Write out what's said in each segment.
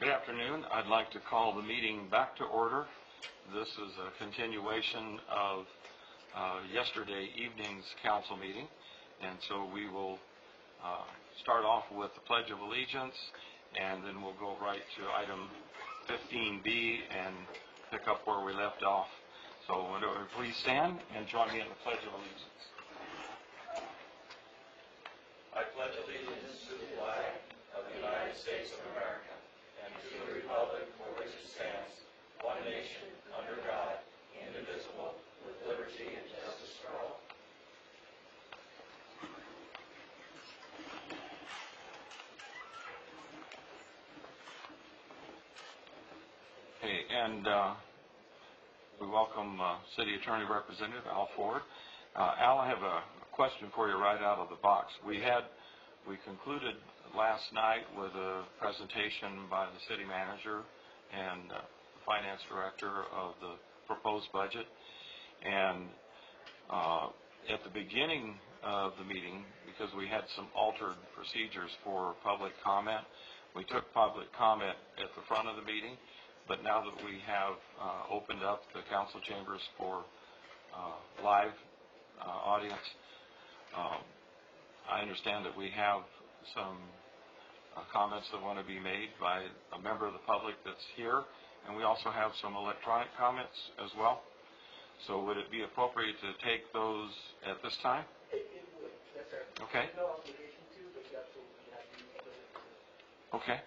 Good afternoon. I'd like to call the meeting back to order. This is a continuation of yesterday evening's council meeting, and so we will start off with the Pledge of Allegiance, and then we'll go right to item 15B and pick up where we left off. So please stand and join me in the Pledge of Allegiance. I pledge allegiance to the flag of the United States of America and to the republic for which it stands, one nation, under God, indivisible, with liberty and justice for all. Okay, and we welcome City Attorney Representative Al Ford. Al, I have a question for you right out of the box. We concluded last night with a presentation by the city manager and the finance director of the proposed budget. And at the beginning of the meeting, because we had some altered procedures for public comment, we took public comment at the front of the meeting. But now that we have opened up the council chambers for live audience, I understand that we have some comments that want to be made by a member of the public that's here, and we also have some electronic comments as well. So would it be appropriate to take those at this time? It would, yes, sir. Okay. No obligation to, but you absolutely have the ability to. Okay.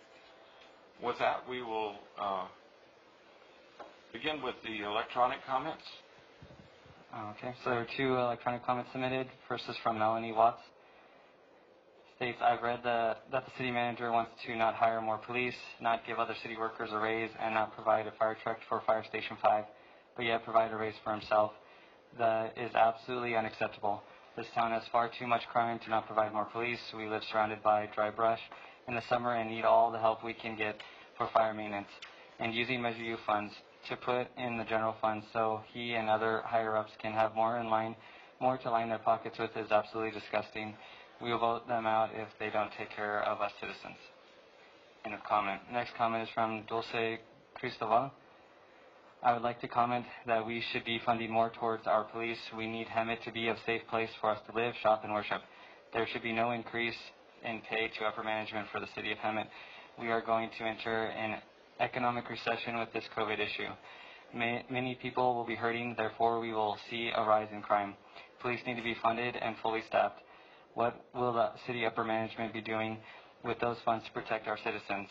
With that, we will begin with the electronic comments. Okay, so there are two electronic comments submitted. First is from Melanie Watts. States, I've read that the city manager wants to not hire more police, not give other city workers a raise, and not provide a fire truck for Fire Station 5, but yet provide a raise for himself. That is absolutely unacceptable. This town has far too much crime to not provide more police. We live surrounded by dry brush in the summer and need all the help we can get for fire maintenance. And using Measure U funds to put in the general fund so he and other higher-ups can have more to line their pockets with is absolutely disgusting. We will vote them out if they don't take care of us citizens. End of comment. Next comment is from Dulce Cristobal. I would like to comment that we should be funding more towards our police. We need Hemet to be a safe place for us to live, shop, and worship. There should be no increase in pay to upper management for the city of Hemet. We are going to enter an economic recession with this COVID issue. Many people will be hurting, therefore we will see a rise in crime. Police need to be funded and fully staffed. What will the city upper management be doing with those funds to protect our citizens?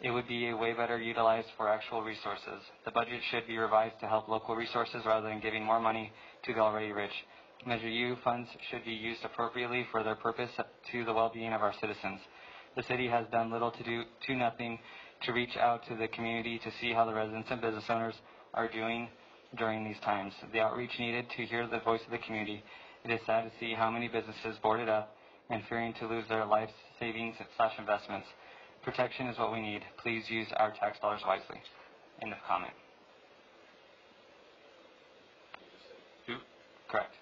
It would be a way better utilized for actual resources. The budget should be revised to help local resources rather than giving more money to the already rich. Measure U funds should be used appropriately for their purpose to the well-being of our citizens. The city has done little to nothing to reach out to the community to see how the residents and business owners are doing during these times. The outreach needed to hear the voice of the community. It is sad to see how many businesses boarded up and fearing to lose their life savings / investments. Protection is what we need. Please use our tax dollars wisely. End of comment. Two? Correct.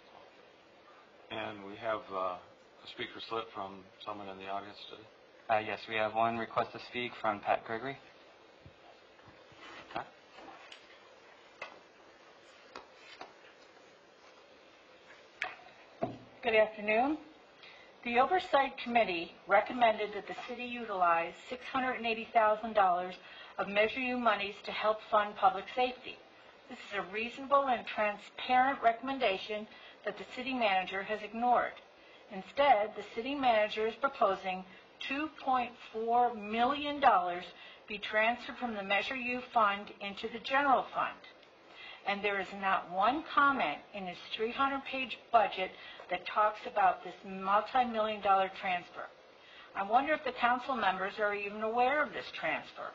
And we have a speaker slip from someone in the audience today. Yes, we have one request to speak from Pat Gregory. Okay. Good afternoon. The Oversight Committee recommended that the city utilize $680,000 of Measure U monies to help fund public safety. This is a reasonable and transparent recommendation that the city manager has ignored. Instead, the city manager is proposing $2.4 million be transferred from the Measure U fund into the general fund. And there is not one comment in his 300-page budget that talks about this multi-million-dollar transfer. I wonder if the council members are even aware of this transfer.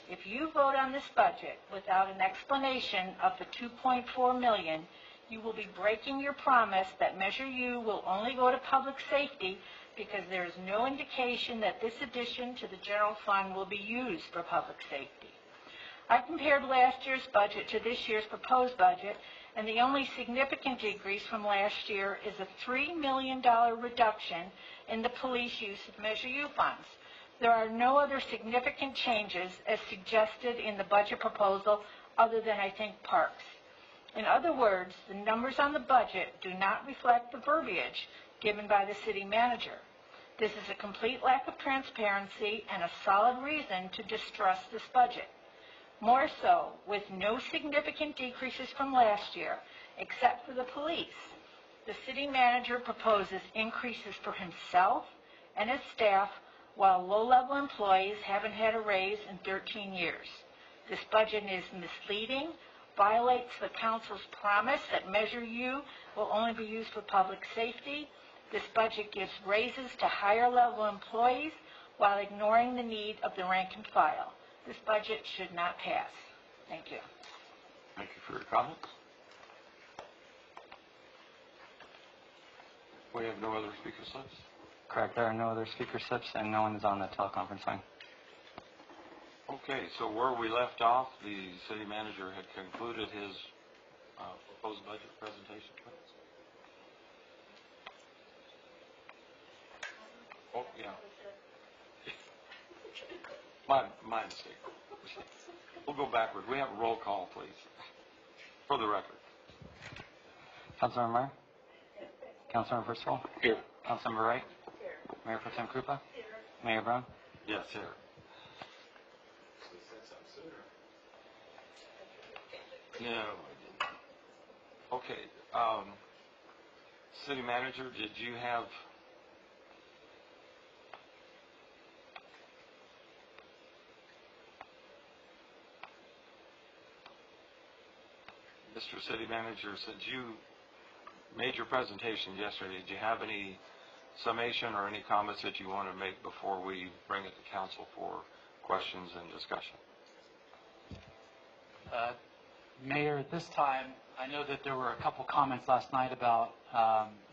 If you vote on this budget without an explanation of the $2.4 million, you will be breaking your promise that Measure U will only go to public safety because there is no indication that this addition to the general fund will be used for public safety. I compared last year's budget to this year's proposed budget, and the only significant decrease from last year is a $3 million reduction in the police use of Measure U funds. There are no other significant changes as suggested in the budget proposal other than, I think, parks. In other words, the numbers on the budget do not reflect the verbiage given by the city manager. This is a complete lack of transparency and a solid reason to distrust this budget. More so, with no significant decreases from last year, except for the police, the city manager proposes increases for himself and his staff, while low-level employees haven't had a raise in 13 years. This budget is misleading, violates the council's promise that Measure U will only be used for public safety. This budget gives raises to higher-level employees while ignoring the need of the rank and file. This budget should not pass. Thank you. Thank you for your comments. We have no other speaker slips? Correct. There are no other speaker slips, and no one is on the teleconference line. Okay, so where we left off, the city manager had concluded his proposed budget presentation. Oh, yeah. My mistake. We'll go backward. We have a roll call, please, for the record. Councilmember Meyer? Councilmember Bristol? Here. Councilmember Wright? Mayor Pro Tem Krupa? Mayor Brown? Yes, here. No, I didn't. Okay. City manager, did you have... Mr. City Manager, since you made your presentation yesterday, did you have any summation or any comments that you want to make before we bring it to council for questions and discussion? Mayor, at this time, I know that there were a couple comments last night about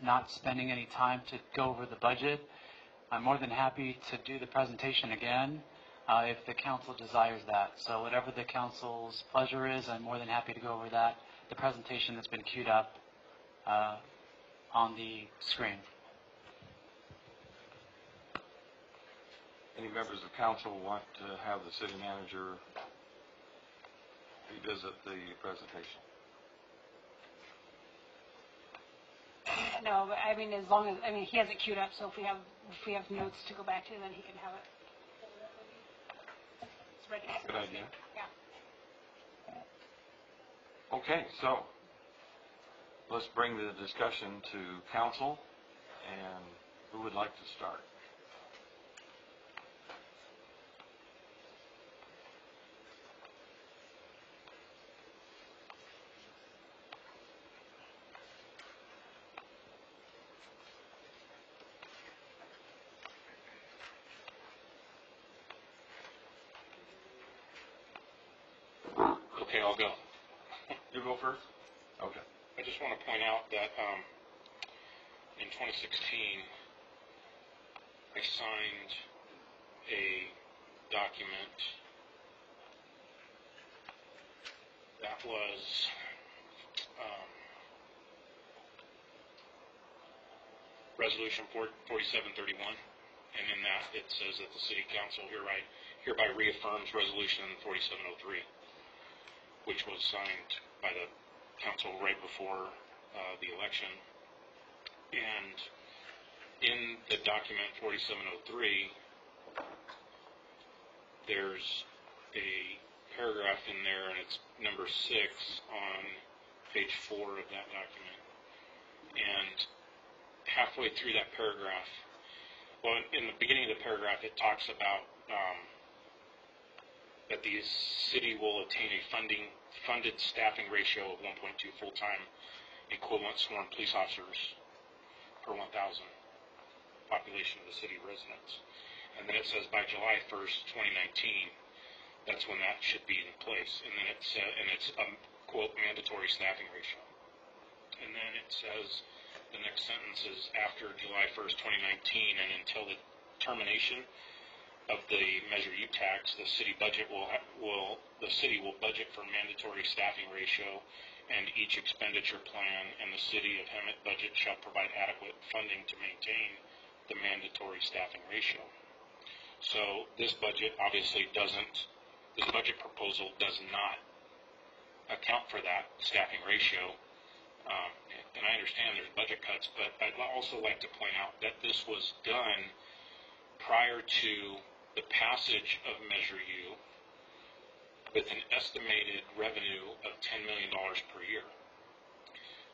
not spending any time to go over the budget. I'm more than happy to do the presentation again if the council desires that. So whatever the council's pleasure is, I'm more than happy to go over that. The presentation that's been queued up on the screen. Any members of council want to have the city manager revisit the presentation? No, but I mean, as long as, I mean, he has it queued up, so if we have notes to go back to, then he can have it. It's ready. Good idea. Yeah. Okay, so let's bring the discussion to council, and who would like to start? Okay, I'll go. You go first? Okay. I just want to point out that in 2016, I signed a document that was Resolution 4731, and in that it says that the City Council hereby reaffirms Resolution 4703, which was signed by the council right before the election. And in the document 4703, there's a paragraph in there, and it's number 6 on page 4 of that document. And halfway through that paragraph, well, in the beginning of the paragraph, it talks about that the city will attain a funded staffing ratio of 1.2 full-time equivalent sworn police officers per 1,000 population of the city residents. And then it says by July 1st, 2019, that's when that should be in place. And then it's a quote mandatory staffing ratio. And then it says the next sentence is after July 1st, 2019, and until the termination of the Measure U tax, the city budget the city will budget for mandatory staffing ratio, and each expenditure plan and the city of Hemet budget shall provide adequate funding to maintain the mandatory staffing ratio. So this budget obviously doesn't, this budget proposal does not account for that staffing ratio. And I understand there's budget cuts, but I'd also like to point out that this was done prior to the passage of Measure U with an estimated revenue of $10 million per year.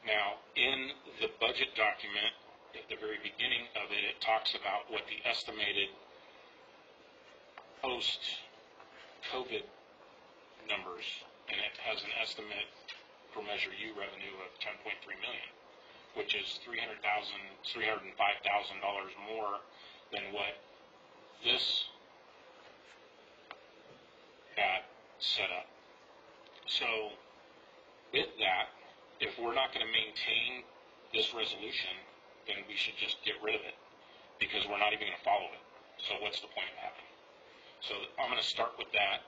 Now, in the budget document, at the very beginning of it, it talks about what the estimated post-COVID numbers, and it has an estimate for Measure U revenue of $10.3 million, which is $305,000 more than what this had set up. So, with that, if we're not going to maintain this resolution, then we should just get rid of it, because we're not even going to follow it. So what's the point of having it? So I'm going to start with that.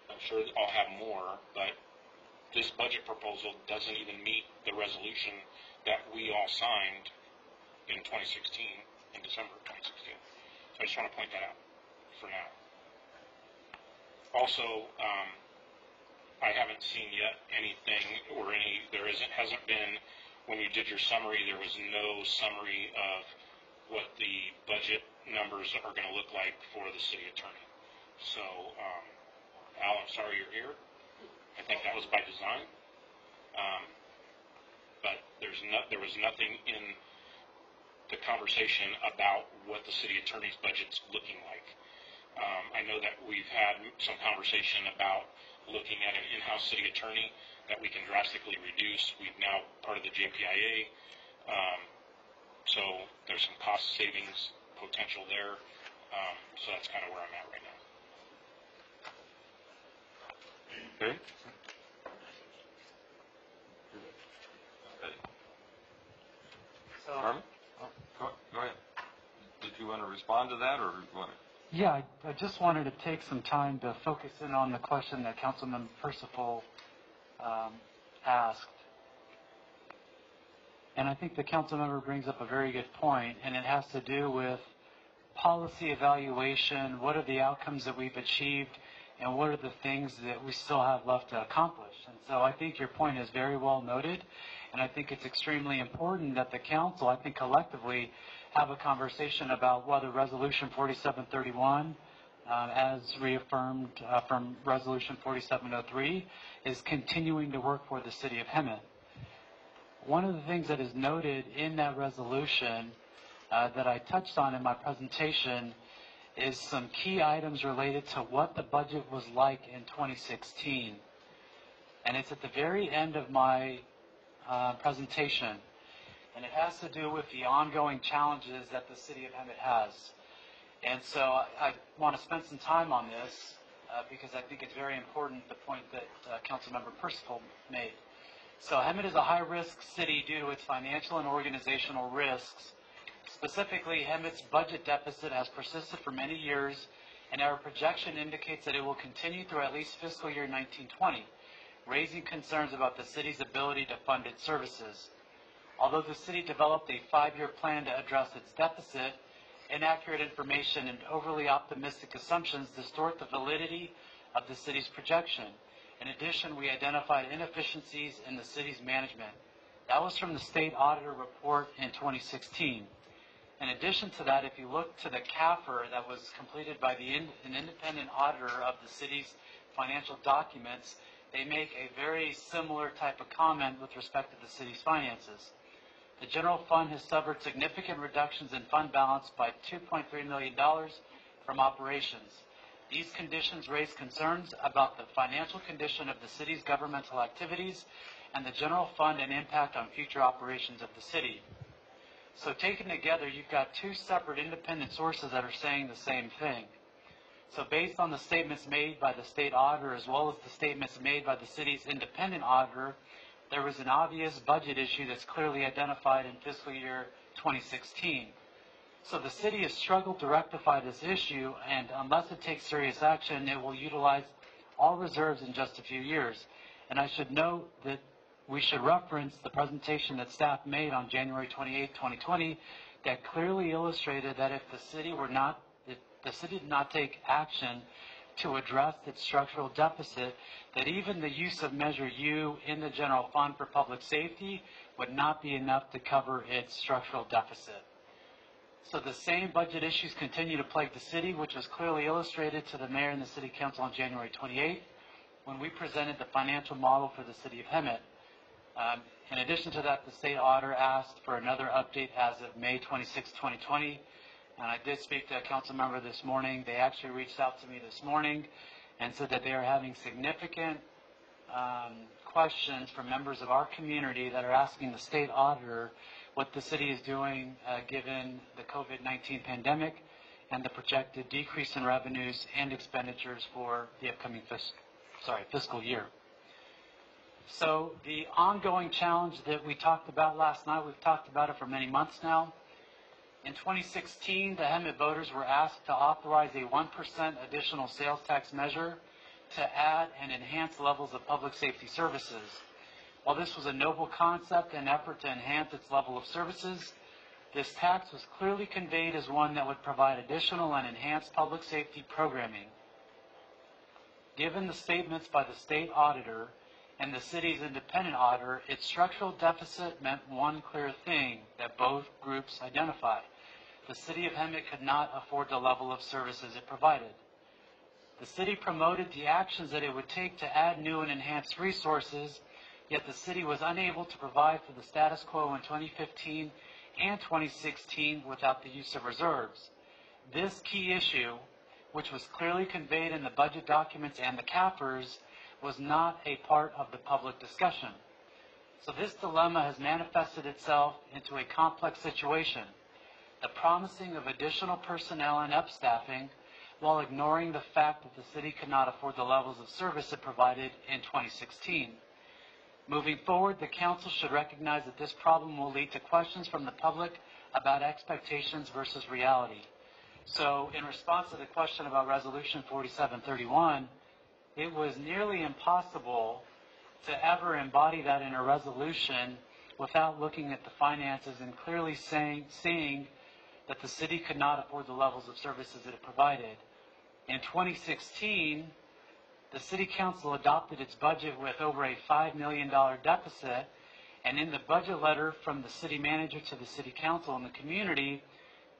I'm sure I'll have more, but this budget proposal doesn't even meet the resolution that we all signed in 2016, in December of 2016. So I just want to point that out for now. Also, I haven't seen yet anything or hasn't been, when you did your summary, there was no summary of what the budget numbers are going to look like for the city attorney. So, Al, I'm sorry you're here. I think that was by design. But there was nothing in the conversation about what the city attorney's budget's looking like. I know that we've had some conversation about looking at an in-house city attorney that we can drastically reduce. We've now part of the JPIA, so there's some cost savings potential there. So that's kind of where I'm at right now. Okay. So, Harvey? Go ahead. Did you want to respond to that, or you want to? yeah, I just wanted to take some time to focus in on the question that Councilman Percival asked. And I think the council member brings up a very good point, and it has to do with policy evaluation. What are the outcomes that we've achieved, and what are the things that we still have left to accomplish? And so I think your point is very well noted, and I think it's extremely important that the council, I think collectively, have a conversation about whether Resolution 4731, as reaffirmed from Resolution 4703, is continuing to work for the city of Hemet. One of the things that is noted in that resolution that I touched on in my presentation is some key items related to what the budget was like in 2016. And it's at the very end of my presentation. And it has to do with the ongoing challenges that the city of Hemet has. And so I want to spend some time on this because I think it's very important, the point that Councilmember Percival made. So Hemet is a high-risk city due to its financial and organizational risks. Specifically, Hemet's budget deficit has persisted for many years, and our projection indicates that it will continue through at least fiscal year 1920, raising concerns about the city's ability to fund its services. Although the city developed a 5-year plan to address its deficit, inaccurate information and overly optimistic assumptions distort the validity of the city's projection. In addition, we identified inefficiencies in the city's management. That was from the state auditor report in 2016. In addition to that, if you look to the CAFR that was completed by an independent auditor of the city's financial documents, they make a very similar type of comment with respect to the city's finances. The general fund has suffered significant reductions in fund balance by $2.3 million from operations. These conditions raise concerns about the financial condition of the city's governmental activities and the general fund and impact on future operations of the city. So taken together, you've got two separate independent sources that are saying the same thing. So based on the statements made by the state auditor as well as the statements made by the city's independent auditor, there was an obvious budget issue that's clearly identified in fiscal year 2016. So the city has struggled to rectify this issue, and unless it takes serious action, it will utilize all reserves in just a few years. And I should note that we should reference the presentation that staff made on January 28, 2020, that clearly illustrated that if the city were not, the city did not take action to address its structural deficit, that even the use of Measure U in the general fund for public safety would not be enough to cover its structural deficit. So the same budget issues continue to plague the city, which was clearly illustrated to the mayor and the city council on January 28th when we presented the financial model for the city of Hemet. In addition to that, the state auditor asked for another update as of May 26, 2020. And I did speak to a council member this morning. They actually reached out to me this morning and said that they are having significant questions from members of our community that are asking the state auditor what the city is doing given the COVID-19 pandemic and the projected decrease in revenues and expenditures for the upcoming fiscal year. So the ongoing challenge that we talked about last night, we've talked about it for many months now. In 2016, the Hemet voters were asked to authorize a 1% additional sales tax measure to add and enhance levels of public safety services. While this was a noble concept and effort to enhance its level of services, this tax was clearly conveyed as one that would provide additional and enhanced public safety programming. Given the statements by the state auditor and the city's independent auditor, its structural deficit meant one clear thing that both groups identified. The city of Hemet could not afford the level of services it provided. The city promoted the actions that it would take to add new and enhanced resources, yet the city was unable to provide for the status quo in 2015 and 2016 without the use of reserves. This key issue, which was clearly conveyed in the budget documents and the CAFRs, was not a part of the public discussion. So this dilemma has manifested itself into a complex situation, the promising of additional personnel and upstaffing while ignoring the fact that the city could not afford the levels of service it provided in 2016. Moving forward, the council should recognize that this problem will lead to questions from the public about expectations versus reality. So in response to the question about Resolution 4731, it was nearly impossible to ever embody that in a resolution without looking at the finances and clearly seeing that the city could not afford the levels of services that it provided. In 2016, the City Council adopted its budget with over a $5 million deficit, and in the budget letter from the City Manager to the City Council and the community,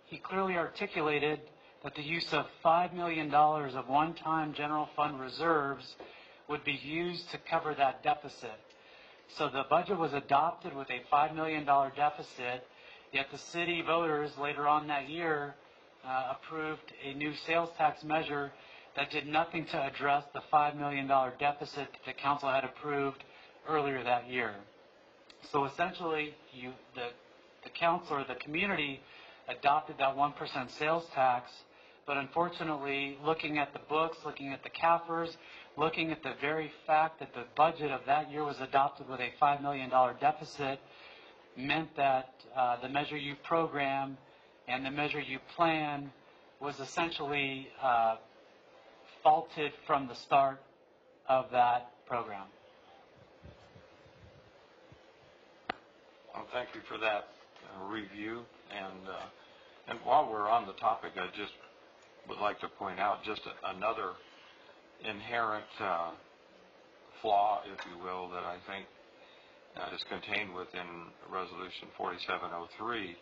he clearly articulated that the use of $5 million of one-time general fund reserves would be used to cover that deficit. So the budget was adopted with a $5 million deficit, yet the city voters later on that year approved a new sales tax measure that did nothing to address the $5 million deficit that the council had approved earlier that year. So essentially, the council or the community adopted that 1% sales tax, but unfortunately, looking at the books, looking at the CAFRs, looking at the very fact that the budget of that year was adopted with a $5 million deficit, meant that the Measure U program and the Measure U plan was essentially faulted from the start of that program. Well, thank you for that review. And while we're on the topic, I just would like to point out just another inherent flaw, if you will, that I think is contained within Resolution 4703,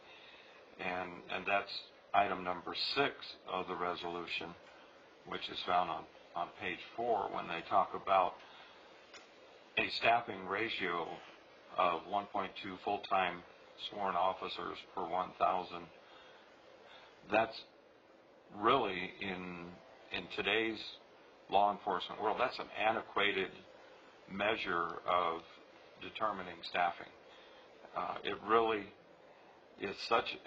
and that's item number 6 of the resolution, which is found on page 4, when they talk about a staffing ratio of 1.2 full-time sworn officers per 1,000. That's really, in today's law enforcement world, that's an antiquated measure of determining staffing. It really is such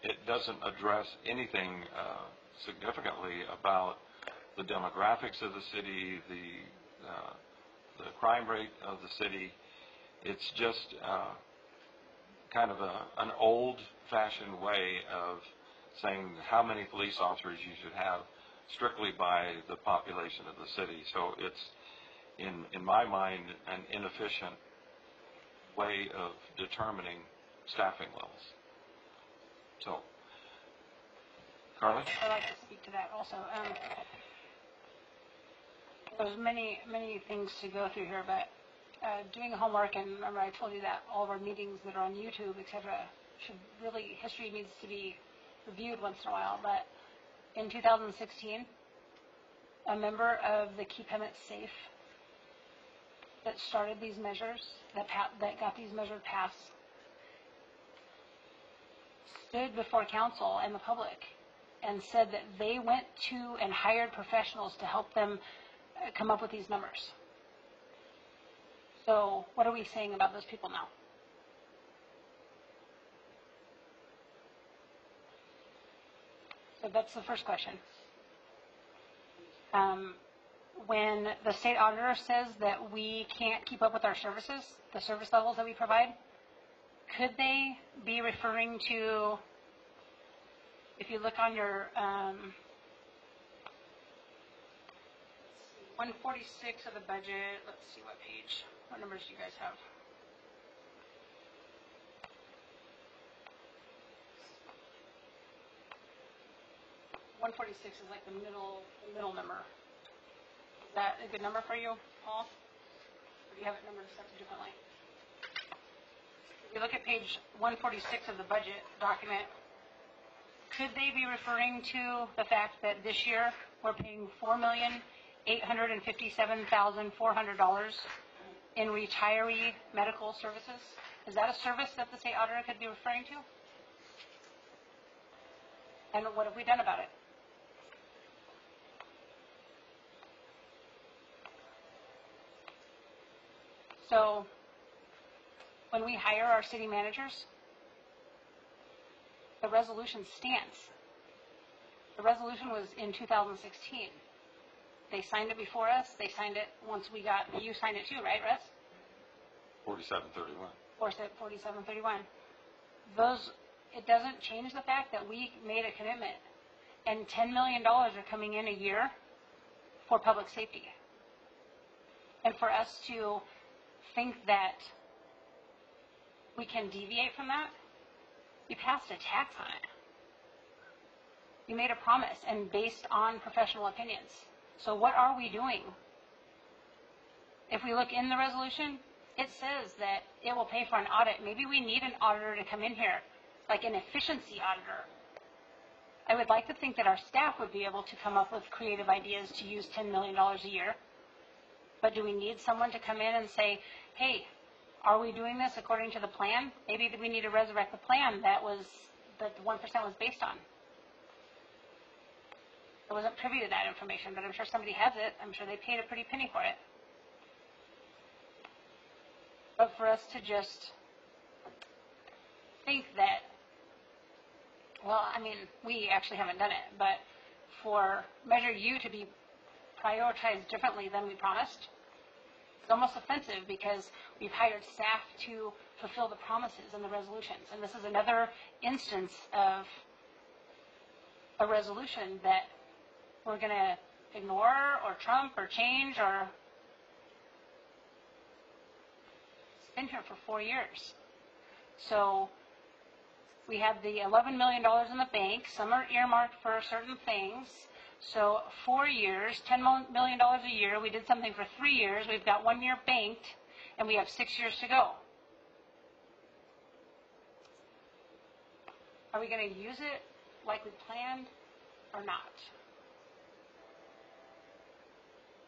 it doesn't address anything significantly about the demographics of the city, the crime rate of the city. It's just kind of an old-fashioned way of saying how many police officers you should have strictly by the population of the city. So it's, in my mind, an inefficient way of determining staffing levels. So Carly? I'd like to speak to that also. There's many things to go through here, but doing homework, and remember I told you that all of our meetings that are on YouTube, etc., history needs to be reviewed once in a while. But in 2016, a member of the Keep Hemet Safe that started these measures, that got these measures passed, stood before council and the public and said that they went to and hired professionals to help them come up with these numbers. So what are we saying about those people now? So that's the first question. When the state auditor says that we can't keep up with our services, the service levels that we provide, could they be referring to, if you look on your 146 of the budget, let's see what page, what numbers do you guys have? $146 is like the middle number. Is that a good number for you, Paul? Or do you have it numbered set differently? If you look at page 146 of the budget document, could they be referring to the fact that this year we're paying $4,857,400 in retiree medical services? Is that a service that the state auditor could be referring to? And what have we done about it? So when we hire our city managers, the resolution stands. The resolution was in 2016. They signed it before us. They signed it once we got, you signed it too, right, Russ? 4731. 4731. It doesn't change the fact that we made a commitment and $10 million are coming in a year for public safety. And for us to think that we can deviate from that, you passed a tax on it. You made a promise and based on professional opinions. So what are we doing? If we look in the resolution, it says that it will pay for an audit. Maybe we need an auditor to come in here, like an efficiency auditor. I would like to think that our staff would be able to come up with creative ideas to use $10 million a year. But do we need someone to come in and say, hey, are we doing this according to the plan? Maybe we need to resurrect the plan that the 1% was based on. I wasn't privy to that information, but I'm sure somebody has it. I'm sure they paid a pretty penny for it. But for us to just think that, well, I mean, we actually haven't done it, but for Measure U to be prioritized differently than we promised, it's almost offensive because we've hired staff to fulfill the promises in the resolutions. And this is another instance of a resolution that we're going to ignore or trump or change or... It's been here for 4 years. So we have the $11 million in the bank. Some are earmarked for certain things. So 4 years, $10 million a year. We did something for 3 years. We've got 1 year banked, and we have 6 years to go. Are we going to use it like we planned or not?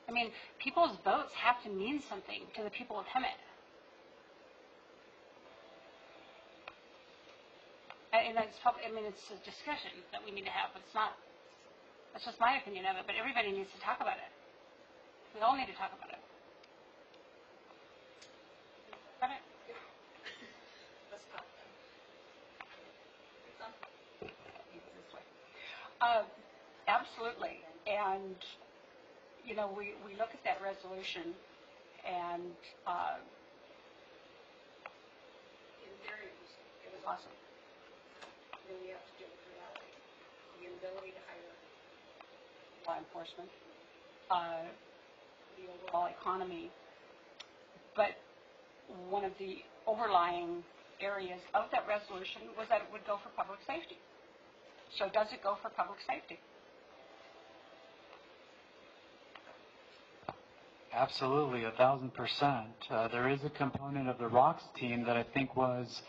I mean, people's votes have to mean something to the people of Hemet. And it's probably, I mean, it's a discussion that we need to have. It's not, that's just my opinion of it, but everybody needs to talk about it. We all need to talk about it. Got it? Let's go. Absolutely. And, you know, we look at that resolution and in theory it was awesome. Then we have to do it in reality. The inability to hire law enforcement, the overall economy. But one of the overlying areas of that resolution was that it would go for public safety. So does it go for public safety? Absolutely, 1,000%. There is a component of the Rocks team that I think was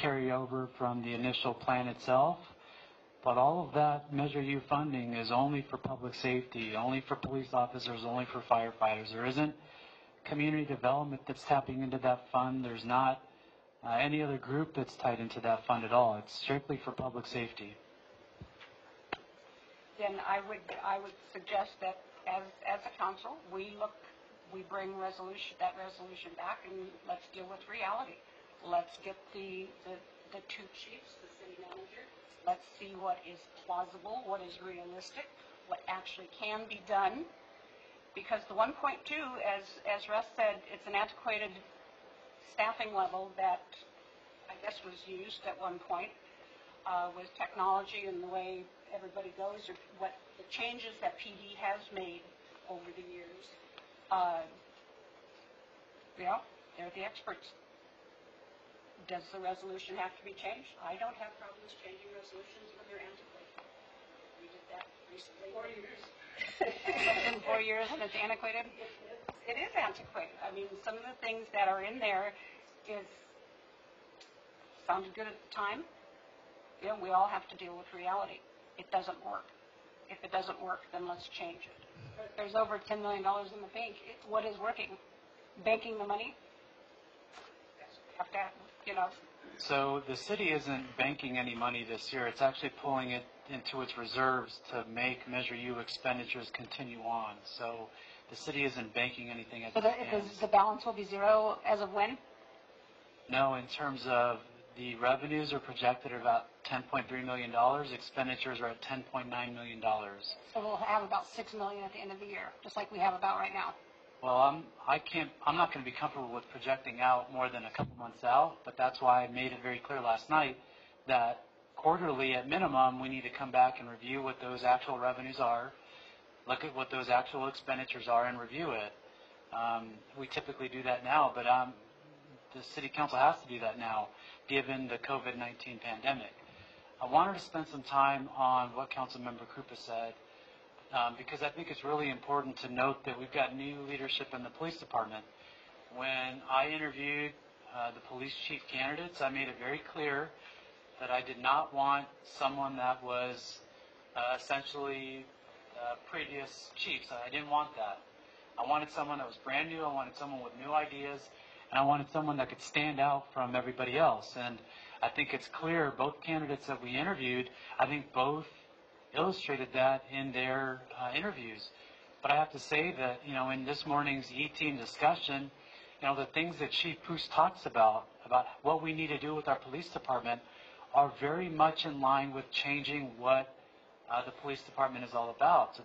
carryover from the initial plan itself, but all of that Measure U funding is only for public safety, only for police officers, only for firefighters. There isn't community development that's tapping into that fund. There's not any other group that's tied into that fund at all. It's strictly for public safety. Then I would suggest that as a council, we bring that resolution back, and let's deal with reality. Let's get the two chiefs, the city manager. Let's see what is plausible, what is realistic, what actually can be done. Because the 1.2, as Russ said, it's an antiquated staffing level that I guess was used at one point with technology and the way everybody goes, or what the changes that PD has made over the years. They're the experts. Does the resolution have to be changed? I don't have problems changing resolutions when they're antiquated. We did that recently. 4 years. It's been 4 years and it's antiquated. It is antiquated. I mean, some of the things that are in there sounded good at the time. We all have to deal with reality. It doesn't work. If it doesn't work, then let's change it. There's over $10 million in the bank. What is working? Banking the money? Have to, So the city isn't banking any money this year. It's actually pulling it into its reserves to make Measure U expenditures continue on. So the city isn't banking anything as it stands. The balance will be zero as of when? No, in terms of the revenues are projected at about $10.3 million. Expenditures are at $10.9 million. So we'll have about $6 million at the end of the year, just like we have about right now. Well, I'm not going to be comfortable with projecting out more than a couple months out, but that's why I made it very clear last night that quarterly, at minimum, we need to come back and review what those actual revenues are, look at what those actual expenditures are, and review it. We typically do that now, but the city council has to do that now, given the COVID-19 pandemic. I wanted to spend some time on what Councilmember Krupa said, because I think it's really important to note that we've got new leadership in the police department. When I interviewed the police chief candidates, I made it very clear that I did not want someone that was essentially previous chiefs. I didn't want that. I wanted someone that was brand new. I wanted someone with new ideas, and I wanted someone that could stand out from everybody else. And I think it's clear, both candidates that we interviewed, I think both illustrated that in their interviews. But I have to say that, in this morning's E-team discussion, the things that Chief Poos talks about what we need to do with our police department are very much in line with changing what the police department is all about. So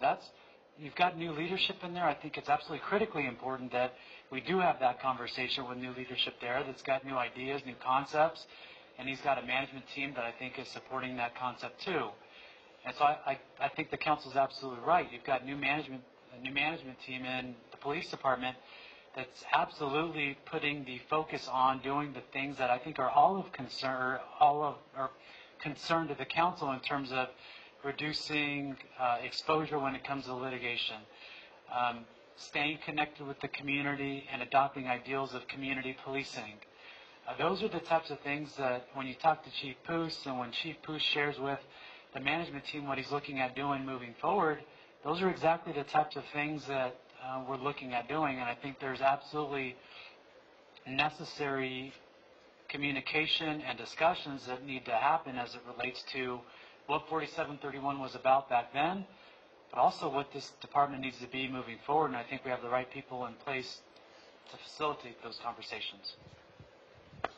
you've got new leadership in there. I think it's absolutely critically important that we do have that conversation with new leadership there that's got new ideas, new concepts, and he's got a management team that I think is supporting that concept too. And so I think the council's absolutely right. You've got a new management team in the police department that's absolutely putting the focus on doing the things that I think are concern to the council in terms of reducing exposure when it comes to litigation, staying connected with the community, and adopting ideals of community policing. Those are the types of things that when you talk to Chief Poos and when Chief Poos shares with the management team what he's looking at doing moving forward, those are exactly the types of things that we're looking at doing. And I think there's absolutely necessary communication and discussions that need to happen as it relates to what 4731 was about back then, but also what this department needs to be moving forward. And I think we have the right people in place to facilitate those conversations.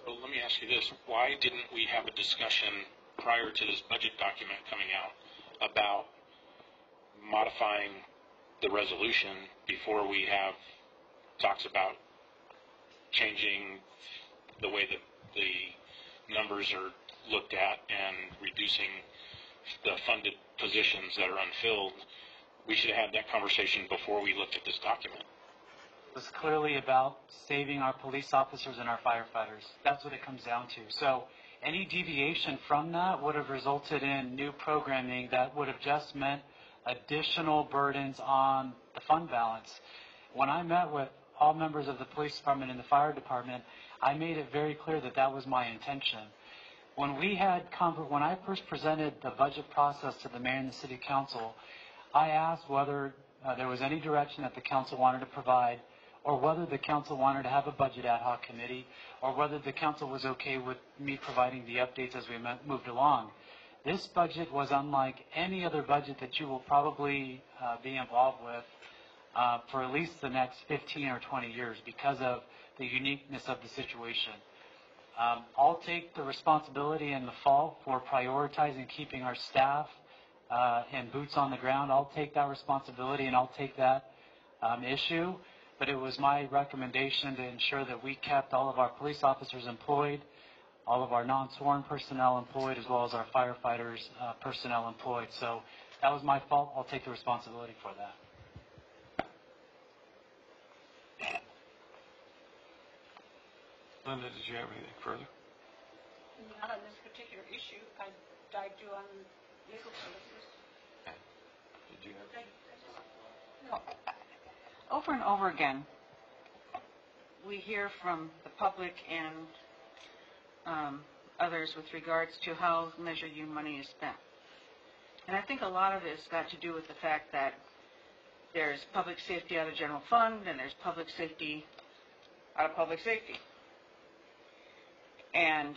So let me ask you this. Why didn't we have a discussion prior to this budget document coming out about modifying the resolution before we have talks about changing the way that the numbers are looked at and reducing the funded positions that are unfilled? We should have had that conversation before we looked at this document. It was clearly about saving our police officers and our firefighters. That's what it comes down to. So Any deviation from that would have resulted in new programming that would have just meant additional burdens on the fund balance. When I met with all members of the police department and the fire department, I made it very clear that that was my intention. When I first presented the budget process to the mayor and the city council, I asked whether there was any direction that the council wanted to provide, or whether the council wanted to have a budget ad hoc committee, or whether the council was okay with me providing the updates as we moved along. This budget was unlike any other budget that you will probably be involved with for at least the next 15 or 20 years because of the uniqueness of the situation. I'll take the responsibility and the fault for prioritizing keeping our staff and boots on the ground. I'll take that responsibility and I'll take that issue. But it was my recommendation to ensure that we kept all of our police officers employed, all of our non-sworn personnel employed, as well as our firefighters personnel employed. So that was my fault. I'll take the responsibility for that. Linda, did you have anything further? Not on this particular issue. I do on legal services. Did you have? No. Over and over again, we hear from the public and others with regards to how Measure U money is spent. And I think a lot of it's got to do with the fact that there's public safety out of general fund and there's public safety out of public safety. And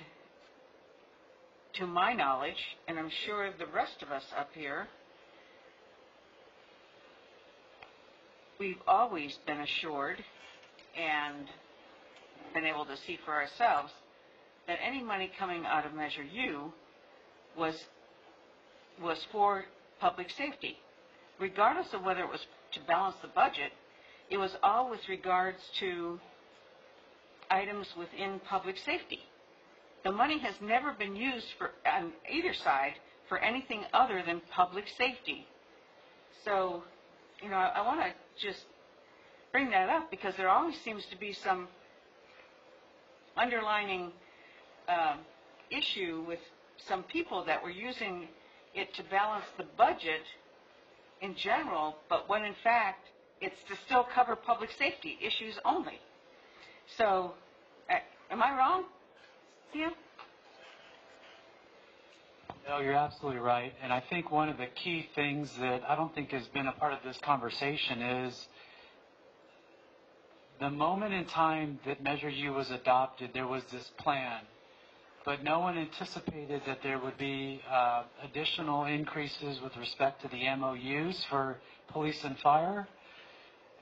to my knowledge, and I'm sure the rest of us up here, we've always been assured and been able to see for ourselves that any money coming out of Measure U was for public safety. Regardless of whether it was to balance the budget, it was all with regards to items within public safety. The money has never been used on either side for anything other than public safety. So, I want to just bring that up because there always seems to be some underlining issue with some people that were using it to balance the budget in general, but when in fact it's to still cover public safety issues only. So, am I wrong? Yeah. No, you're absolutely right. And I think one of the key things that I don't think has been a part of this conversation is the moment in time that Measure U was adopted, there was this plan. But no one anticipated that there would be additional increases with respect to the MOUs for police and fire,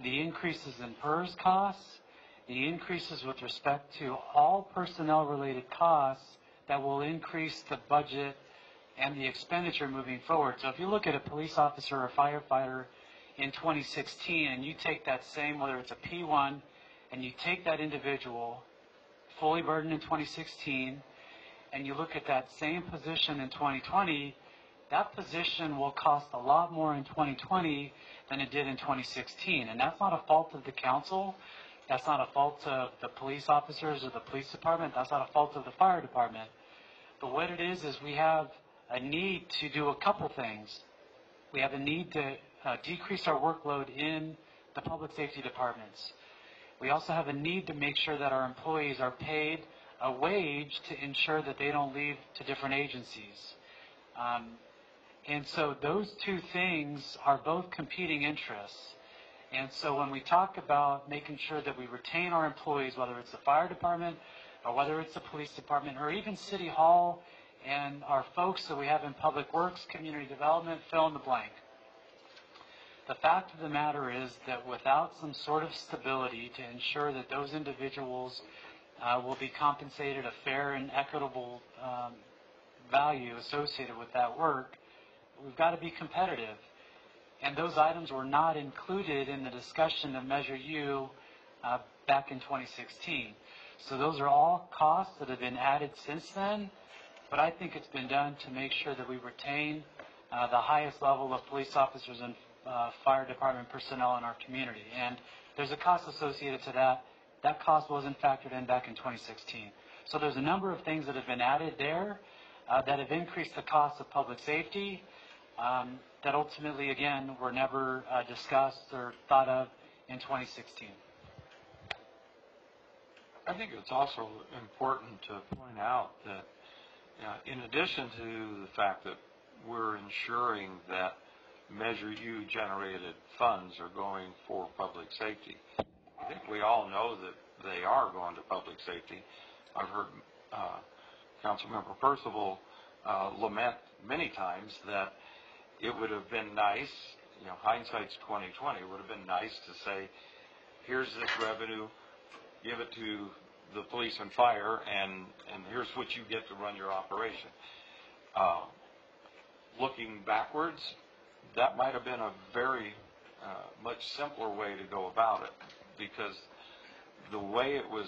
the increases in PERS costs, the increases with respect to all personnel-related costs that will increase the budget and the expenditure moving forward. So if you look at a police officer or firefighter in 2016 and you take that same, whether it's a P1, and you take that individual fully burdened in 2016, and you look at that same position in 2020, that position will cost a lot more in 2020 than it did in 2016. And that's not a fault of the council. That's not a fault of the police officers or the police department. That's not a fault of the fire department. But what it is we have a need to do a couple things. We have a need to decrease our workload in the public safety departments. We also have a need to make sure that our employees are paid a wage to ensure that they don't leave to different agencies. And so those two things are both competing interests. And so when we talk about making sure that we retain our employees, whether it's the fire department or whether it's the police department or even City Hall and our folks that we have in public works, community development, fill in the blank. The fact of the matter is that without some sort of stability to ensure that those individuals will be compensated a fair and equitable value associated with that work, we've got to be competitive. And those items were not included in the discussion of Measure U back in 2016. So those are all costs that have been added since then, but I think it's been done to make sure that we retain the highest level of police officers and fire department personnel in our community. And there's a cost associated to that. That cost wasn't factored in back in 2016. So there's a number of things that have been added there that have increased the cost of public safety that ultimately, again, were never discussed or thought of in 2016. I think it's also important to point out that in addition to the fact that we're ensuring that Measure U generated funds are going for public safety, I think we all know that they are going to public safety. I've heard Councilmember Percival lament many times that it would have been nice, hindsight's 2020, it would have been nice to say, here's this revenue, give it to the police and fire, and here's what you get to run your operation. Looking backwards, that might have been a very much simpler way to go about it, because the way it was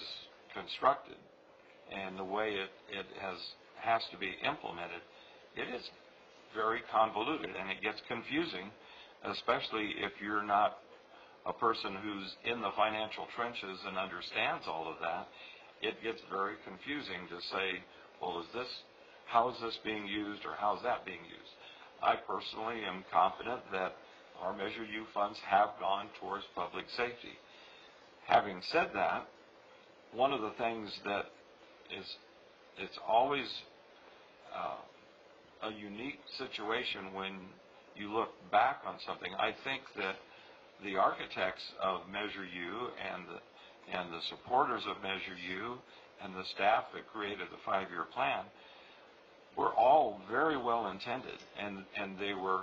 constructed and the way it has to be implemented, it is very convoluted and it gets confusing, especially if you're not a person who's in the financial trenches and understands all of that. It gets very confusing to say, well, how is this being used, or how is that being used? I personally am confident that our Measure U funds have gone towards public safety. Having said that, one of the things that it's always a unique situation when you look back on something. I think that the architects of Measure U and the supporters of Measure U and the staff that created the 5-year plan were all very well intended, and they were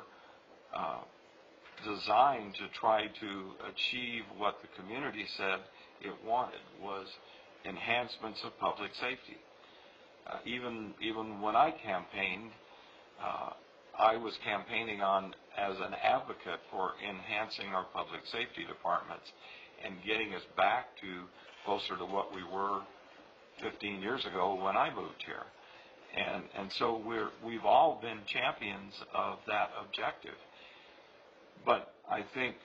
designed to try to achieve what the community said it wanted, was enhancements of public safety. Even when I campaigned, I was campaigning as an advocate for enhancing our public safety departments and getting us back to closer to what we were 15 years ago when I moved here. And so we've all been champions of that objective. But I think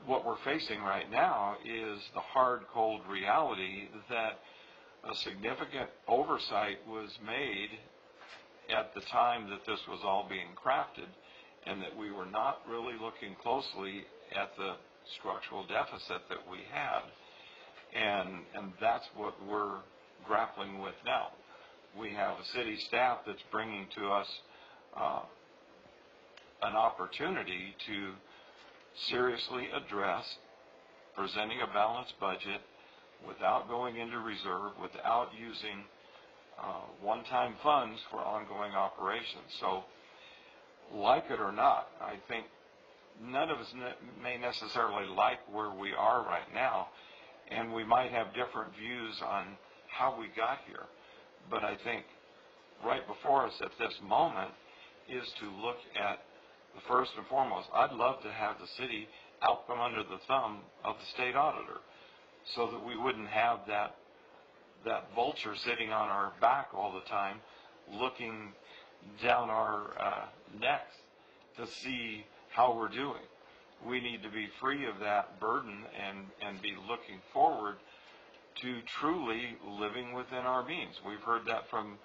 what we're facing right now is the hard, cold reality that a significant oversight was made at the time that this was all being crafted, and that we were not really looking closely at the structural deficit that we had. And that's what we're grappling with now. We have a city staff that's bringing to us an opportunity to seriously address presenting a balanced budget without going into reserve, without using one-time funds for ongoing operations. So, like it or not, I think none of us may necessarily like where we are right now, and we might have different views on how we got here. But I think right before us at this moment is to look at the first and foremost. I'd love to have the city out from under the thumb of the state auditor, so that we wouldn't have that vulture sitting on our back all the time, looking down our necks to see how we're doing. We need to be free of that burden and be looking forward to truly living within our means. We've heard that from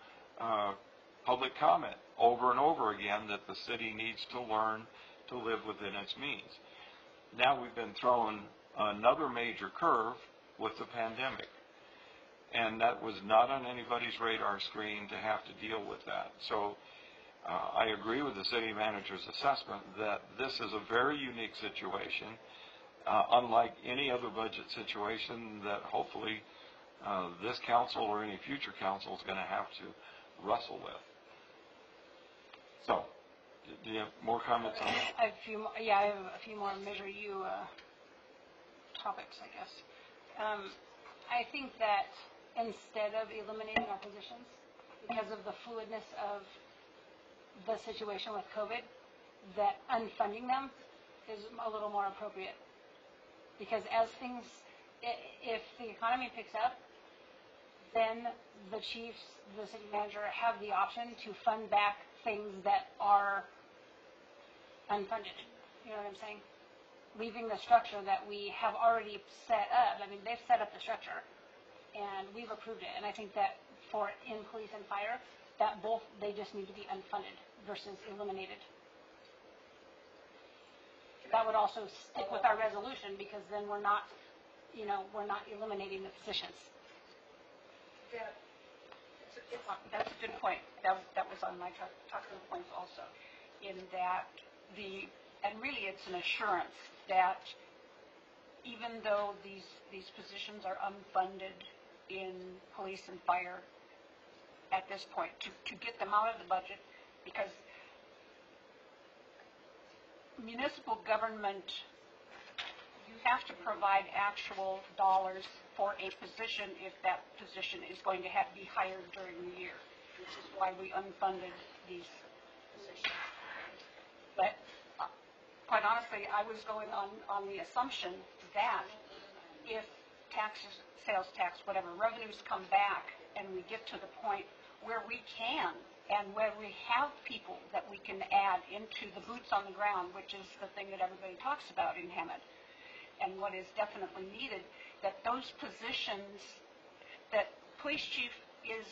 public comment over and over again, that the city needs to learn to live within its means. Now we've been thrown another major curve with the pandemic, and that was not on anybody's radar screen to have to deal with that. So I agree with the city manager's assessment that this is a very unique situation, unlike any other budget situation that hopefully this council or any future council is going to have to wrestle with. So, do you have more comments on that? I have a few more Measure U topics, I guess. I think that instead of eliminating our positions, because of the fluidness of the situation with COVID, that unfunding them is a little more appropriate. Because as things, if the economy picks up, then the chiefs, the city manager have the option to fund back things that are unfunded. You know what I'm saying? Leaving the structure that we have already set up. I mean, they've set up the structure, and we've approved it. And I think that for in police and fire, that both, they just need to be unfunded versus eliminated. That would also stick with our resolution, because then we're not, we're not eliminating the positions. That's a good point. That was on my talking points also, in that and really it's an assurance that even though these positions are unfunded in police and fire at this point, to get them out of the budget, because municipal government, you have to provide actual dollars for a position if that position is going to have to be hired during the year. This is why we unfunded these positions. But quite honestly, I was going on the assumption that if taxes, sales tax, whatever, revenues come back and we get to the point where we can and where we have people that we can add into the boots on the ground, which is the thing that everybody talks about in Hammond, and what is definitely needed, that those positions, that police chief is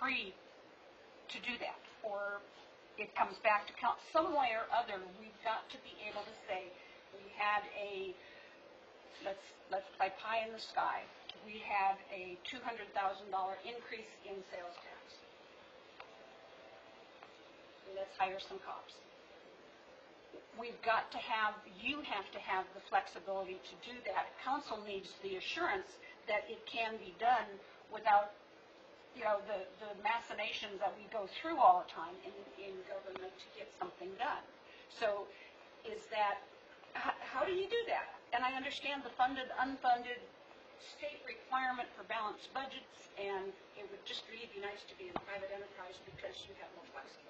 free to do that, or it comes back to count. Some way or other, we've got to be able to say, we had a, let's play pie in the sky, we had a $200,000 increase in sales tax. Let's hire some cops. We've got to have, you have to have the flexibility to do that. Council needs the assurance that it can be done without, the machinations that we go through all the time in government to get something done. So is that, how do you do that? And I understand the funded, unfunded state requirement for balanced budgets, and it would just really be nice to be in private enterprise because you have more flexibility.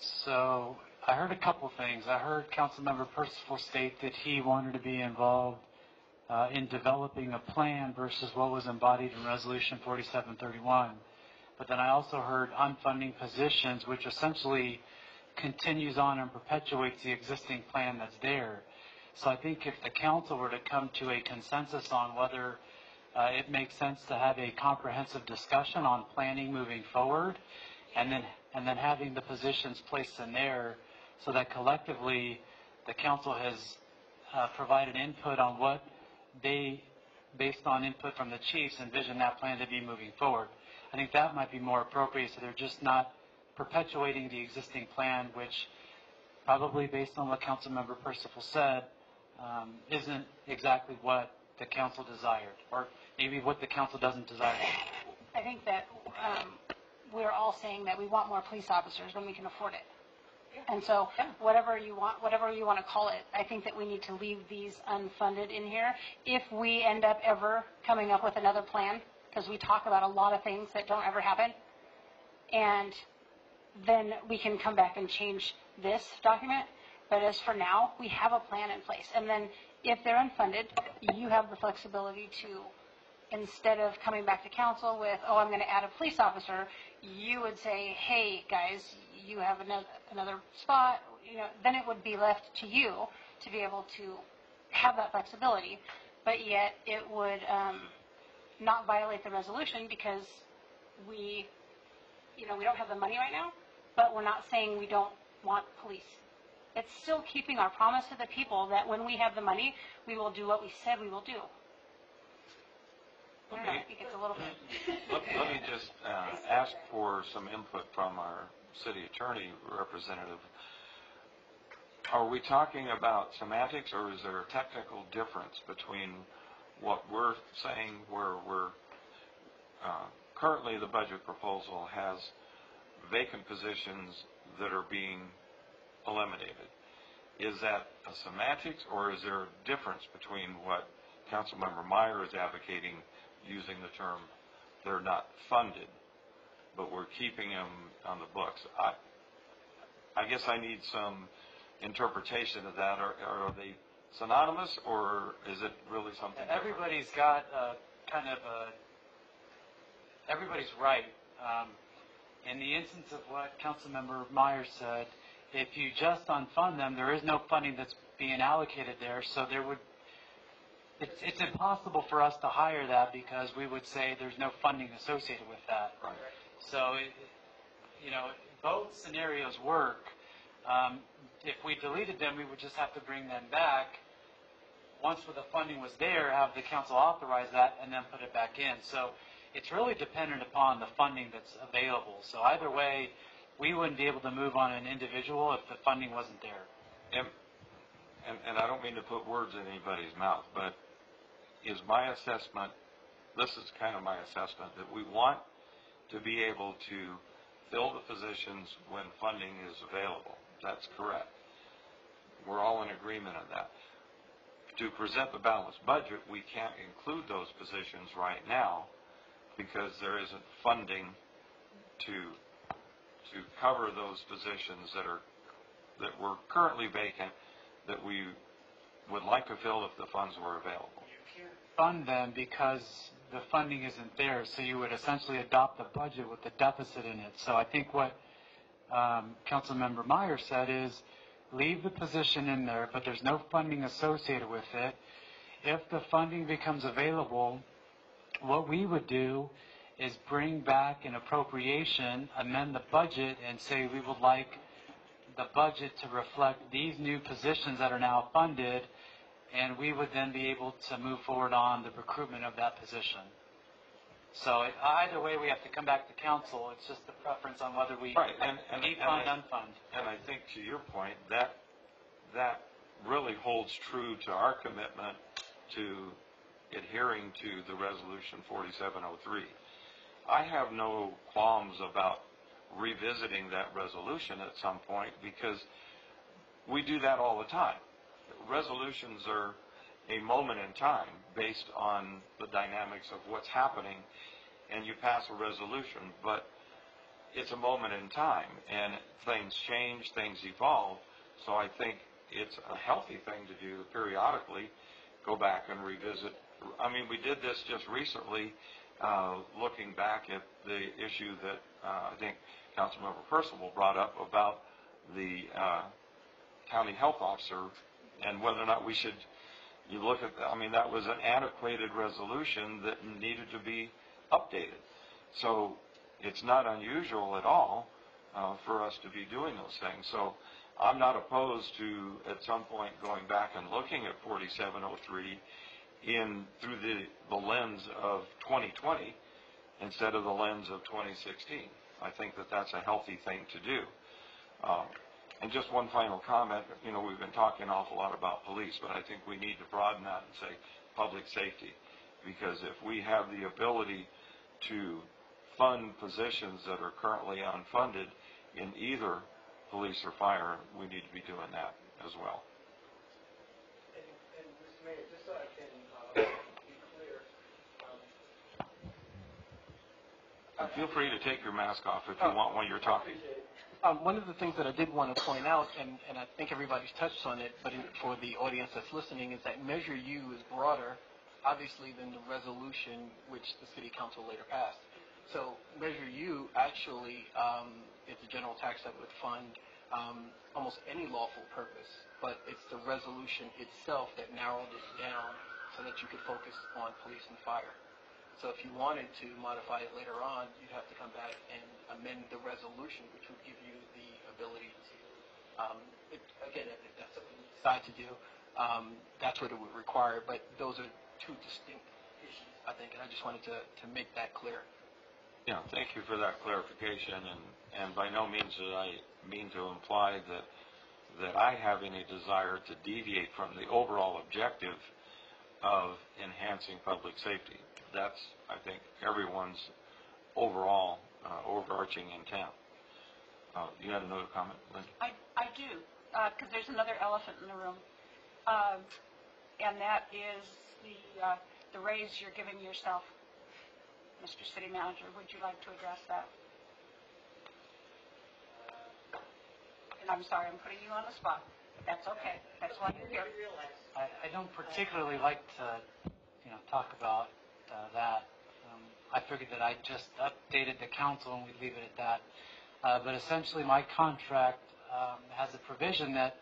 So I heard a couple things. I heard Councilmember Percival state that he wanted to be involved in developing a plan versus what was embodied in Resolution 4731. But then I also heard unfunding positions, which essentially continues on and perpetuates the existing plan that's there. So I think if the council were to come to a consensus on whether it makes sense to have a comprehensive discussion on planning moving forward, and then having the positions placed in there, so that collectively the council has provided input on what they, based on input from the chiefs, envision that plan to be moving forward. I think that might be more appropriate, so they're just not perpetuating the existing plan, which probably, based on what Councilmember Percival said, isn't exactly what the council desired, or maybe what the council doesn't desire. I think that we're all saying that we want more police officers when we can afford it. And so whatever you want to call it, I think that we need to leave these unfunded in here. If we end up ever coming up with another plan, because we talk about a lot of things that don't ever happen, and then we can come back and change this document. But as for now, we have a plan in place. And then if they're unfunded, you have the flexibility to, instead of coming back to council with, oh, I'm going to add a police officer, you would say, hey, guys, you have another spot. Then it would be left to you to be able to have that flexibility. But yet it would not violate the resolution, because we don't have the money right now, but we're not saying we don't want police. It's still keeping our promise to the people that when we have the money, we will do what we said we will do. I don't know, I think it's a little bit. Let me just ask for some input from our city attorney representative. Are we talking about semantics, or is there a technical difference between what we're saying, where we're currently the budget proposal has vacant positions that are being eliminated? Is that a semantics, or is there a difference between what Councilmember Meyer is advocating, using the term they're not funded, but we're keeping them on the books? I guess I need some interpretation of that. Are they synonymous, or is it really something different? Everybody's got everybody's right. In the instance of what Councilmember Myers said, if you just unfund them, there is no funding that's being allocated there, so there would, it's impossible for us to hire that because we would say there's no funding associated with that. Right. So, both scenarios work. If we deleted them, we would just have to bring them back. Once the funding was there, have the council authorize that and then put it back in. So it's really dependent upon the funding that's available. So either way, we wouldn't be able to move on an individual if the funding wasn't there. And I don't mean to put words in anybody's mouth, but is my assessment, this is kind of my assessment, that we want to be able to fill the positions when funding is available. That's correct. We're all in agreement on that. To present the balanced budget, we can't include those positions right now because there isn't funding to cover those positions that were currently vacant that we would like to fill if the funds were available. You can't fund them because the funding isn't there, so you would essentially adopt a budget with a deficit in it. So I think what Councilmember Meyer said is leave the position in there, but there's no funding associated with it. If the funding becomes available, what we would do is bring back an appropriation, amend the budget, and say we would like the budget to reflect these new positions that are now funded, and we would then be able to move forward on the recruitment of that position. So either way, we have to come back to council. It's just the preference on whether we defund, unfund. And I think to your point, that really holds true to our commitment to adhering to the resolution 4703. I have no qualms about revisiting that resolution at some point because we do that all the time. Resolutions are a moment in time based on the dynamics of what's happening, and you pass a resolution, but it's a moment in time, and things change, things evolve, so I think it's a healthy thing to do periodically, go back and revisit. I mean, we did this just recently, looking back at the issue that I think Councilmember Percival brought up about the county health officer and whether or not we should, you look at, I mean, that was an antiquated resolution that needed to be updated. So it's not unusual at all for us to be doing those things. So I'm not opposed to, at some point, going back and looking at 4703 through the lens of 2020 instead of the lens of 2016. I think that that's a healthy thing to do. And just one final comment, we've been talking an awful lot about police, but I think we need to broaden that and say public safety, because if we have the ability to fund positions that are currently unfunded in either police or fire, we need to be doing that as well. And Mr. Mayor, just so I can be clear, Feel free to take your mask off if you want when you're talking. one of the things that I did want to point out, and I think everybody's touched on it, but for the audience that's listening, is that Measure U is broader, obviously, than the resolution which the City Council later passed. So Measure U actually is a general tax that would fund almost any lawful purpose, but it's the resolution itself that narrowed it down so that you could focus on police and fire. So if you wanted to modify it later on, you'd have to come back and amend the resolution, which would give you the ability to, again, if that's something you decide to do, that's what it would require. But those are two distinct issues, I think, and I just wanted to make that clear. Yeah, thank you for that clarification, and by no means did I mean to imply that I have any desire to deviate from the overall objective of enhancing public safety. That's, I think, everyone's overall overarching intent. You had another comment, Linda? I do, because there's another elephant in the room, and that is the raise you're giving yourself. Mr. City Manager, would you like to address that? And I'm sorry, I'm putting you on the spot. That's okay. That's why you're here. I don't particularly like to, talk about that. I figured that I just updated the council and we'd leave it at that. But essentially, my contract has a provision that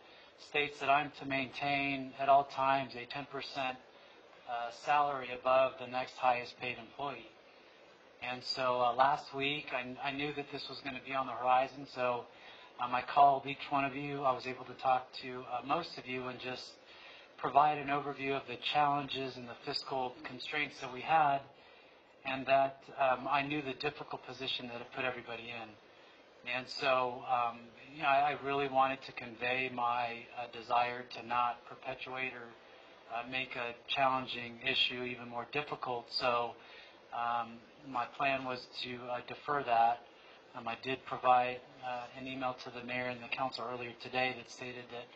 states that I'm to maintain at all times a 10% salary above the next highest paid employee. And so last week, I knew that this was going to be on the horizon, so I called each one of you. I was able to talk to most of you and just provide an overview of the challenges and the fiscal constraints that we had, and that I knew the difficult position that it put everybody in. And so, I really wanted to convey my desire to not perpetuate or make a challenging issue even more difficult. So my plan was to defer that. I did provide an email to the mayor and the council earlier today that stated that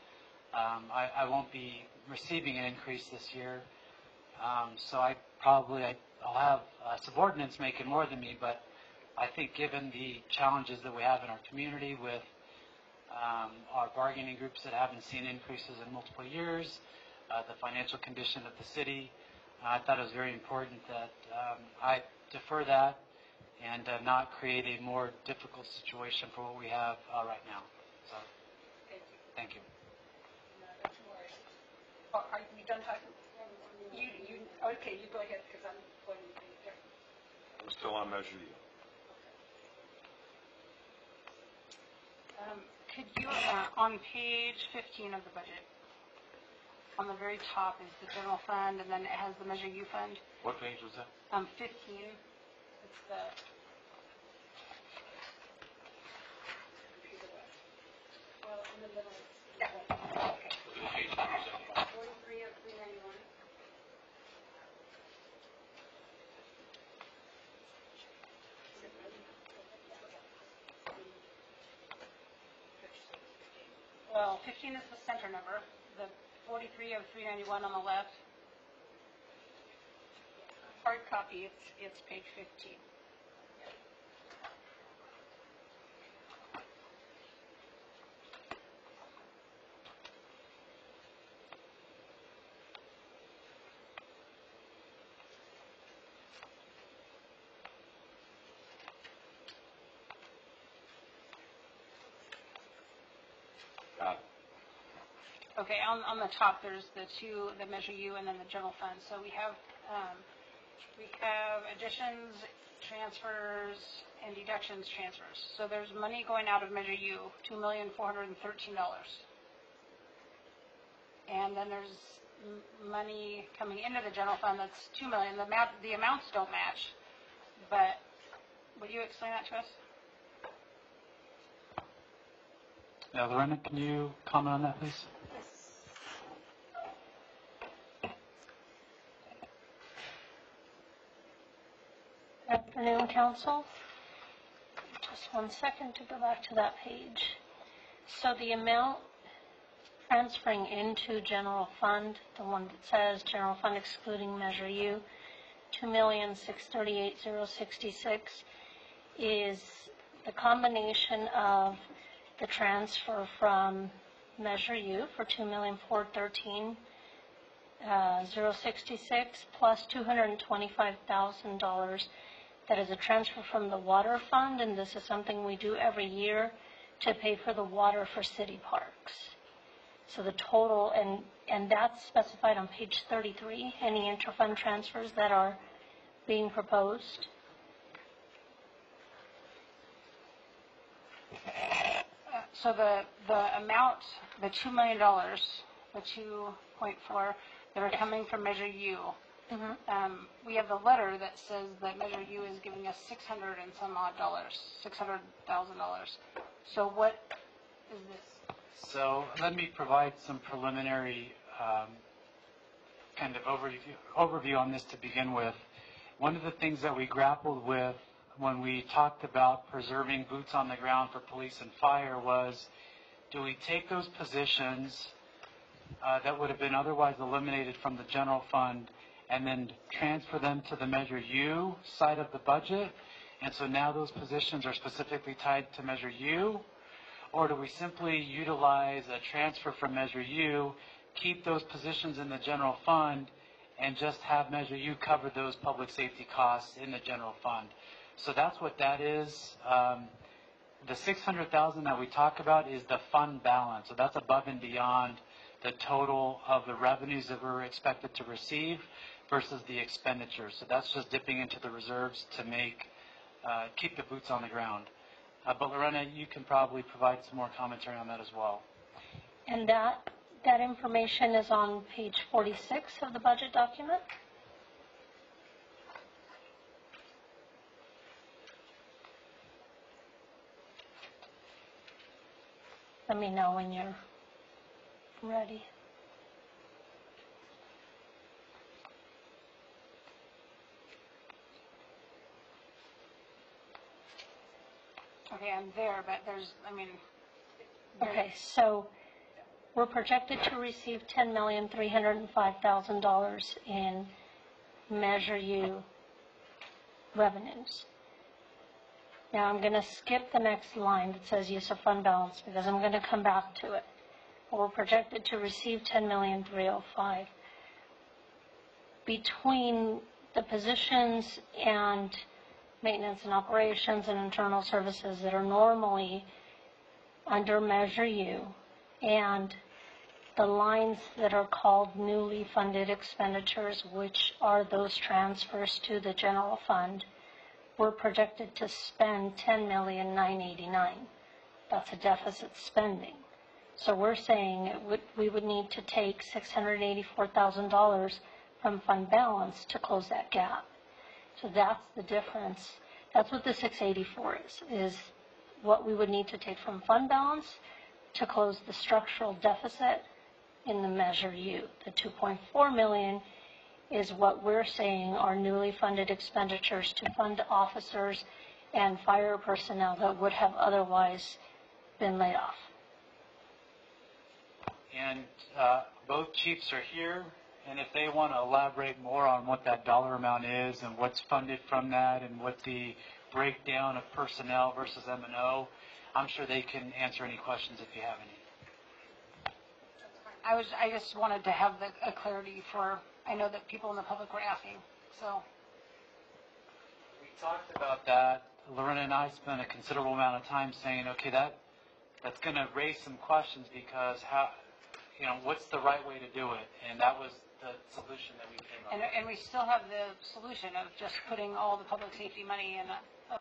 I won't be receiving an increase this year. So I'll have subordinates making more than me, but I think given the challenges that we have in our community with our bargaining groups that haven't seen increases in multiple years, the financial condition of the city, I thought it was very important that I defer that and not create a more difficult situation for what we have right now. So, thank you. Oh, are you done talking? Okay, you go ahead, because I'm going to be different. We're still on Measure U. Could you, on page 15 of the budget, on the very top is the general fund, and then it has the Measure U fund. What page was that? 15. It's the... Well, in the middle. Yeah. Okay. 43 of 391. Well, 15 is the center number. The 43 of 391 on the left. Hard copy, it's page 15. Got it. Okay, on the top there's the Measure U and then the general fund. So we have additions, transfers, and deductions transfers. So there's money going out of Measure U, $2,413,000. And then there's money coming into the general fund that's $2 million. The amounts don't match, but would you explain that to us? Yeah, Lorena, can you comment on that, please? Good afternoon, Council. Just 1 second to go back to that page. So the amount transferring into general fund, the one that says general fund excluding Measure U, $2,638,066, is the combination of the transfer from Measure U for $2,413,066 plus $225,000 that is a transfer from the water fund, and this is something we do every year to pay for the water for city parks. So the total, and that's specified on page 33, any interfund transfers that are being proposed. So the amount, the $2 million, the 2.4 that are coming from Measure U, we have the letter that says that Measure U is giving us $600,000. So what is this? So let me provide some preliminary kind of overview on this to begin with. One of the things that we grappled with when we talked about preserving boots on the ground for police and fire was, do we take those positions that would have been otherwise eliminated from the general fund and then transfer them to the Measure U side of the budget? And so now those positions are specifically tied to Measure U? Or do we simply utilize a transfer from Measure U, keep those positions in the general fund, and just have Measure U cover those public safety costs in the general fund? So that's what that is. The $600,000 that we talk about is the fund balance. So that's above and beyond the total of the revenues that we're expected to receive. versus the expenditure. So that's just dipping into the reserves to keep the boots on the ground. But Lorena, you can probably provide some more commentary on that as well. And that information is on page 46 of the budget document. Let me know when you're ready. Okay, I'm there, but Okay, so we're projected to receive $10,305,000 in Measure U revenues. Now I'm going to skip the next line that says use of fund balance because I'm going to come back to it. We're projected to receive $10,305,000. Between the positions and maintenance and operations and internal services that are normally under Measure U and the lines that are called newly funded expenditures, which are those transfers to the general fund, we're projected to spend $10,989,000. That's a deficit spending. So we're saying we would need to take $684,000 from fund balance to close that gap. So that's the difference. That's what the 684 is what we would need to take from fund balance to close the structural deficit in the Measure U. The $2.4 million is what we're saying are newly funded expenditures to fund officers and fire personnel that would have otherwise been laid off. And both chiefs are here, and if they want to elaborate more on what that dollar amount is and what's funded from that and what the breakdown of personnel versus M&O, I'm sure they can answer any questions if you have any. I just wanted to have a clarity I know that people in the public were asking, so. We talked about that. Lorena and I spent a considerable amount of time saying, okay, that's going to raise some questions because what's the right way to do it? And that was the solution that we came up with. And we still have the solution of just putting all the public safety money in